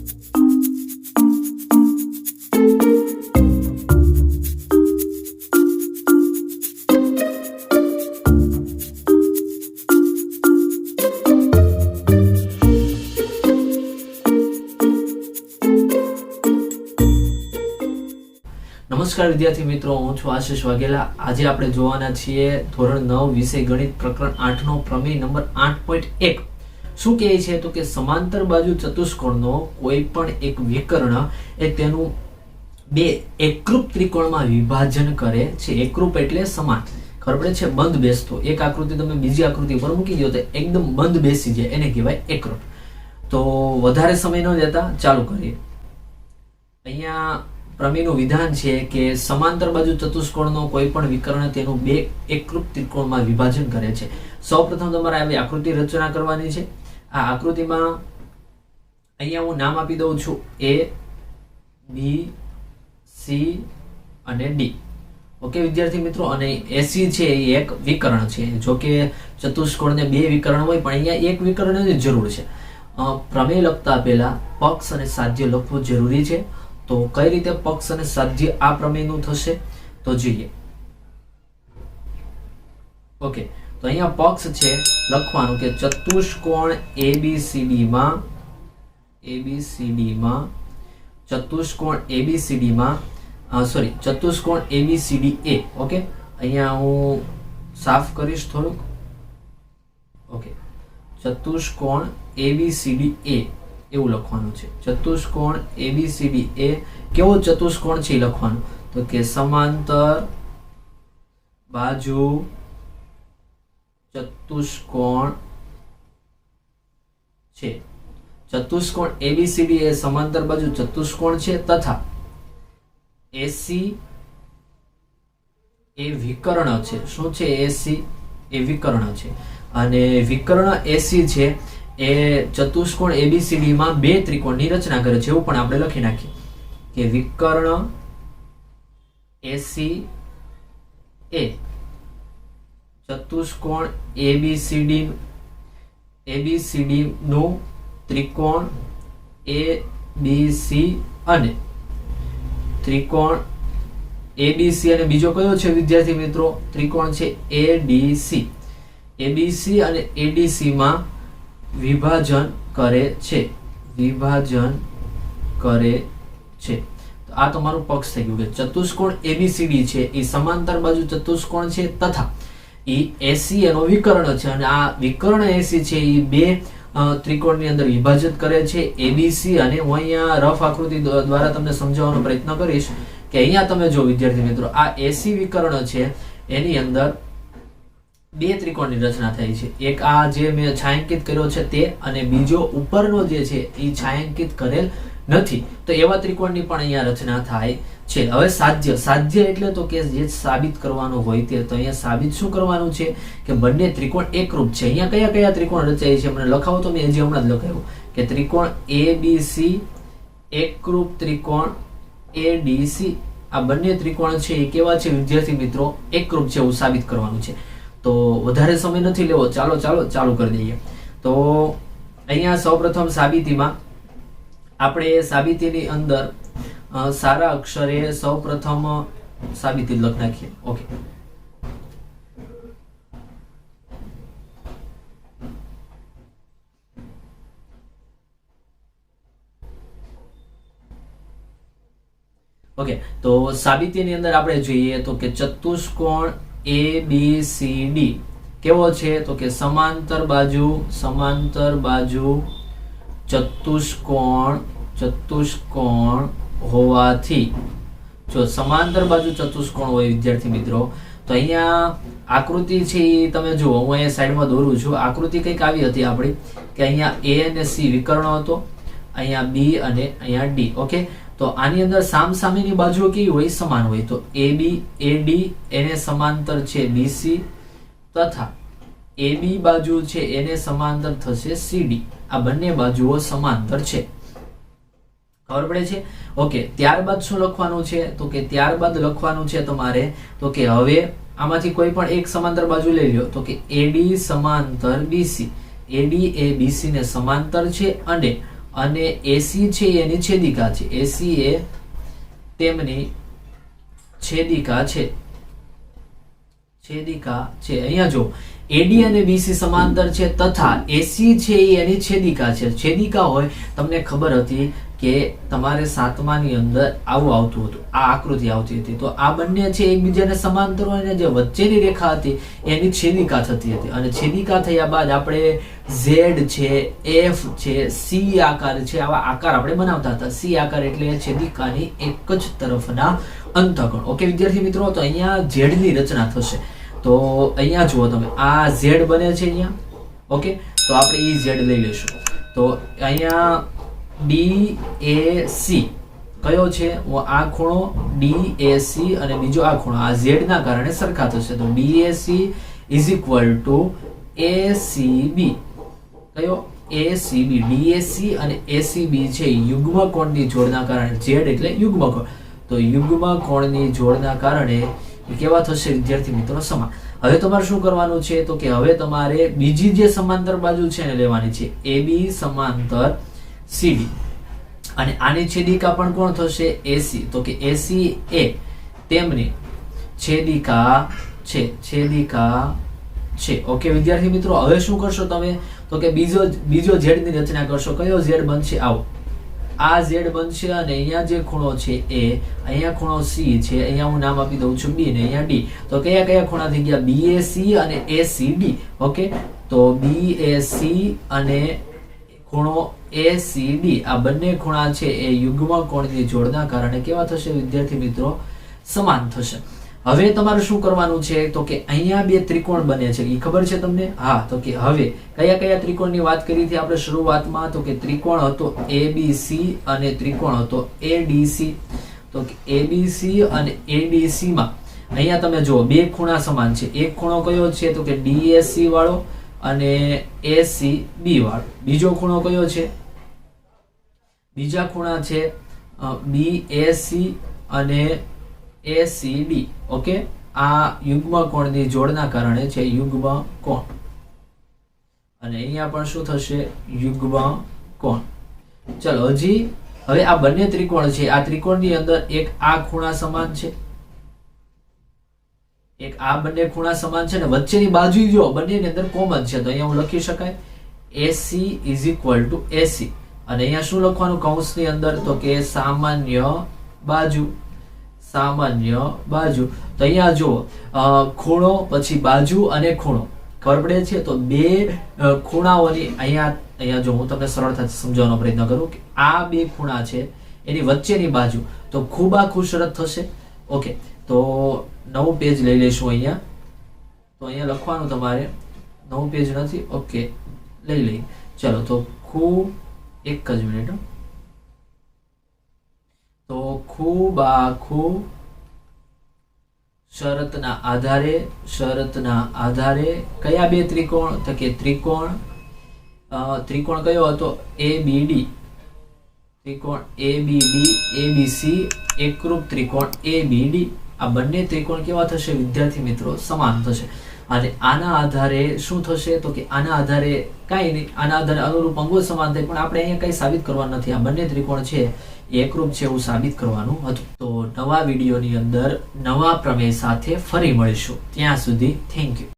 નમસ્કાર વિદ્યાર્થી મિત્રો, હું છું આશીષ વાઘેલા। આજે આપણે જોવાના છીએ ધોરણ 9 વિષય ગણિત પ્રકરણ 8 નો પ્રમેય નંબર 8.1। શું કહે છે તો કે સમાંતર બાજુ ચતુષ્કોણનો કોઈ પણ એક વિકર્ણ એ તેનું બે એકરૂપ ત્રિકોણમાં વિભાજન કરે છે। એકરૂપ એટલે સમાન, ખબર પડે છે, બંધ બેસતો। એક આકૃતિ તમે બીજી આકૃતિ પર મૂકી દો તો એકદમ બંધ બેસી જાય, એને કહેવાય એકરૂપ। તો વધારે સમય ન લેતા ચાલુ કરીએ। અહીંયા પ્રમેયનું વિધાન છે કે સમાંતર બાજુ ચતુષ્કોણનો કોઈ પણ વિકર્ણ તેનું બે એકરૂપ ત્રિકોણમાં વિભાજન કરે છે। સૌપ્રથમ તમારે આવી આકૃતિ રચના કરવાની છે। આ આકૃતિમાં અહીંયા હું નામ આપી દઉં છું A, B, C અને D। ઓકે વિદ્યાર્થી મિત્રો, અને AC છે એ એક વિકર્ણ છે। જો કે ચતુષ્કોણને બે વિકર્ણ હોય પણ અહીંયા એક વિકર્ણની જરૂર છે। પ્રમેય લખતા પહેલા પક્ષ અને સાધ્ય લખવું જરૂરી છે। તો કઈ રીતે પક્ષ અને સાધ્ય આ પ્રમેયનું થશે તો જોઈએ। ઓકે, તો અહીંયા પક્ષ છે લખવાનું કે ચતુષ્કોણ ABCD માં ચતુષ્કોણ ABCD A। ઓકે, અહીંયા હું સાફ કરીશ થોડુંક। ઓકે, ચતુષ્કોણ ABCD A એવું લખવાનું છે। ચતુષ્કોણ ABCD એ કેવો ચતુષ્કોણ છે લખવાનું તો કે સમાંતર બાજુ ચતુષ્કોણ છે। ચતુષ્કોણ ABCD એ સમાંતર બાજુ ચતુષ્કોણ છે તથા AC એ વિકર્ણ છે। શું છે? AC એ વિકર્ણ છે, અને વિકર્ણ AC છે એ ચતુષ્કોણ ABCD માં બે ત્રિકોણની રચના કરે છે। એવું પણ આપણે લખી નાખીએ કે વિકર્ણ AC એ ચતુષ્કોણ ABCD નું ત્રિકોણ ABC અને ત્રિકોણ ABC અને બીજો કયો છે વિદ્યાર્થી મિત્રો? ત્રિકોણ છે ADC। ABC અને ADC માં વિભાજન કરે છે। તો આ તમારું પક્ષ થઈ ગયું કે ચતુષ્કોણ ABCD છે એ સમાંતર બાજુ ચતુષ્કોણ છે તથા એ AC એનો વિકર્ણ છે, અને આ વિકર્ણ AC છે એ બે ત્રિકોણની અંદર વિભાજિત કરે છે ABC। અને હું અહીંયા રફ આકૃતિ દ્વારા તમને સમજાવવાનો પ્રયત્ન કરીશ કે અહીંયા તમે જો વિદ્યાર્થી મિત્રો, આ AC વિકર્ણ છે એની અંદર બે ત્રિકોણની રચના થઈ છે। એક આ જે મેં છાંયાંકિત કર્યો છે તે, અને બીજો ઉપરનો જે છે એ છાંયાંકિત કરેલ નથી। તો એવા ત્રિકોણની પણ અહીંયા રચના થાય છે। હવે સાધ્ય એટલે તો કે જે સાબિત કરવાનું હોય તે, તો અહીંયા સાબિત શું કરવાનું છે કે બંને ત્રિકોણ એકરૂપ છે। અહીંયા કયા કયા ત્રિકોણ રચાય છે મને લખાવો તો મેં હજી હમણાં જ લખાવ્યું કે ત્રિકોણ ABC એકરૂપ ત્રિકોણ ADC। આ બંને ત્રિકોણ છે એ કેવા છે વિદ્યાર્થી મિત્રો? એકરૂપ છે, એવું સાબિત કરવાનું છે। તો વધારે સમય નથી લેવો, ચાલુ કરી દઈએ। તો અહીંયા સૌપ્રથમ સાબિતીમાં આપણે સાબિતીની અંદર સારા અક્ષરે સૌપ્રથમ સાબિતી લખી નાખીએ। ઓકે, ઓકે, તો સાબિતીની અંદર આપણે જોઈએ તો કે ચતુષ્કોણ ABCD કેવો છે તો કે સમાંતર બાજુ ચતુષ્કોણ હોવાથી, જો સમાંતર બાજુ ચતુષ્કોણ હોય વિદ્યાર્થી મિત્રો, તો અહીંયા આકૃતિ છે એ તમે જુઓ, હું અહીંયા સાઈડમાં દોરું છું। આકૃતિ કંઈક આવી હતી આપણી કે અહીંયા A અને C વિકર્ણ હતો, અહીંયા B અને અહીંયા D। ઓકે, તો આની અંદર સામસામેની બાજુઓ કેવી હોય? સમાન હોય। તો AB AD એને સમાંતર છે BC તથા AB બાજુ છે એને સમાંતર થશે CD। આ બંને બાજુઓ સમાંતર છે, ખબર પડે છે? ઓકે, ત્યારબાદ શું લખવાનું છે તો કે ત્યારબાદ લખવાનું છે તમારે તો કે હવે આમાંથી કોઈ પણ એક સમાંતર બાજુ લઈ લો તો કે AD સમાંતર BC। AD એ BC ને સમાંતર છે, અને અને એસી છે એની છેદિકા છે, એસી એ તેમની છેદિકા છે, અહીંયા જો એડી અને બીસી સમાંતર છે તથા એસી છે એની છેદિકા છે. છેદિકા હોય, તમને ખબર હતી કે તમારે 7મા ની અંદર આવું આવતું હતું, આ આકૃતિ આવતી હતી. તો આ બંને છે એકબીજાને સમાંતર હોય ને જે વચ્ચેની રેખા હતી એની છેદિકા થતી હતી. અને છેદિકા થયા બાદ આપણે ઝેડ છે, એફ છે, સી આકાર છે, આવા આકાર આપણે બનાવતા હતા. સી આકાર એટલે છેદિકાની એક જ તરફના અંતઃકોણ. ઓકે વિદ્યાર્થી મિત્રો, તો અહીંયા ઝેડ ની રચના થશે. તો અહીંયા જુઓ તમે, આ ઝેડ બને છે અહીંયા. ઓકે, તો આપણે ઈ ઝેડ લઈ લઈશું. તો અહીંયા DAC કયો છે? આ ખૂણો DAC અને બીજો આ ખૂણો, આ ઝેડ ના કારણે સરખા થશે. તો DAC is equal to ACB. કયો? ACB. DAC અને ACB છે યુગ્મ કોણની જોડના કારણે. ઝેડ એટલે યુગ્મ કોણ. તો યુગ્મ કોણની જોડના કારણે કેવા થશે વિદ્યાર્થી મિત્રો? સમાન. હવે તમારે શું કરવાનું છે? તો કે હવે તમારે બીજી જે સમાંતર બાજુ છે એને લેવાની છે, AB સમાંતર CD. અને આની છેદિકા પણ કોણ થશે? AC. તો કે AC એ તેમની છેદિકા છે, ઓકે વિદ્યાર્થી મિત્રો, હવે શું કરશો તમે? તો કે બીજો ઝેડ ની રચના કરશો. કયો ઝેડ બનશે? આવો આ ઝેડ બનશે અને અહીંયા જે ખૂણો છે એ, અહીંયા ખૂણો C છે, અહીંયા હું નામ આપી દઉં છું B ને અહીંયા D. તો કયા ખૂણા થઈ ગયા? BAC અને ACD. ઓકે, તો BAC અને ખૂણો ACD આ બંને ખૂણા છે એ યુગ્મ કોણની જોડના કારણે કેવા થશે વિદ્યાર્થી મિત્રો? સમાન થશે. હવે તમારે શું કરવાનું છે? તો કે અહીંયા બે ત્રિકોણ બને છે, એ ખબર છે તમને? હા. તો કે હવે કયા ત્રિકોણની વાત કરી હતી આપણે શરૂઆતમાં? તો કે ત્રિકોણ હતો ABC અને ત્રિકોણ હતો ADC. તો કે ABC અને ADC માં અહીંયા તમે જુઓ બે ખૂણા સમાન છે. એક ખૂણો કયો છે? તો કે DAC વાળો અને ACB વાળો. બીજો ખૂણો કયો છે? બીજા ખૂણા છે BAC અને ACD. ઓકે, આ યુગ્મ કોણની જોડના કારણે છે, યુગ્મ કોણ. અને અહીંયા પણ શું થશે? યુગ્મ કોણ. ચલો હજી હવે આ બંને ત્રિકોણ છે, આ ત્રિકોણની અંદર એક આ ખૂણા સમાન છે, એક આ બંને ખૂણા સમાન છે ને વચ્ચેની બાજુ જો બંનેની અંદર કોમન છે. તો અહીંયા હું લખી શકાય AC is equal to AC. અને અહીંયા શું લખવાનું કૌંસની અંદર? તો કે સામાન્ય બાજુ. તો અહીંયા જુઓ ખૂણો પછી બાજુ અને ખૂણો ખબર પડે છે. તો બે ખૂણાઓની અહીંયા જો હું તમને સરળતાથી સમજાવવાનો પ્રયત્ન કરું કે આ બે ખૂણા છે એની વચ્ચેની બાજુ, તો ખૂબ આખું શરત થશે. ઓકે, તો નવું પેજ લઈ લઈશું અહીંયા. તો અહીંયા લખવાનું તમારે, નવું પેજ નથી. ઓકે, લઈ લઈએ. ચલો, તો ખૂબ એક જ મિનિટ. તો ખૂબ આખું શરતના આધારે કયા બે ત્રિકોણ? તો કે ત્રિકોણ કયો હતો? ABD. ત્રિકોણ ABD, ABC, એકરૂપ ત્રિકોણ ABD. આ બંને ત્રિકોણ કેવા થશે વિદ્યાર્થી મિત્રો? સમાન થશે. અને આના આધારે શું થશે? તો કે આના આધારે કાંઈ નહીં, આના આધારે અનુરૂપ અંગો સમાન થાય, પણ આપણે અહીંયા કઈ સાબિત કરવાનું નથી. આ બંને ત્રિકોણ છે એકરૂપ છે એવું સાબિત કરવાનું હતું. તો નવા વિડીયોની અંદર નવા પ્રમેય સાથે ફરી મળીશું. ત્યાં સુધી થેન્ક યુ.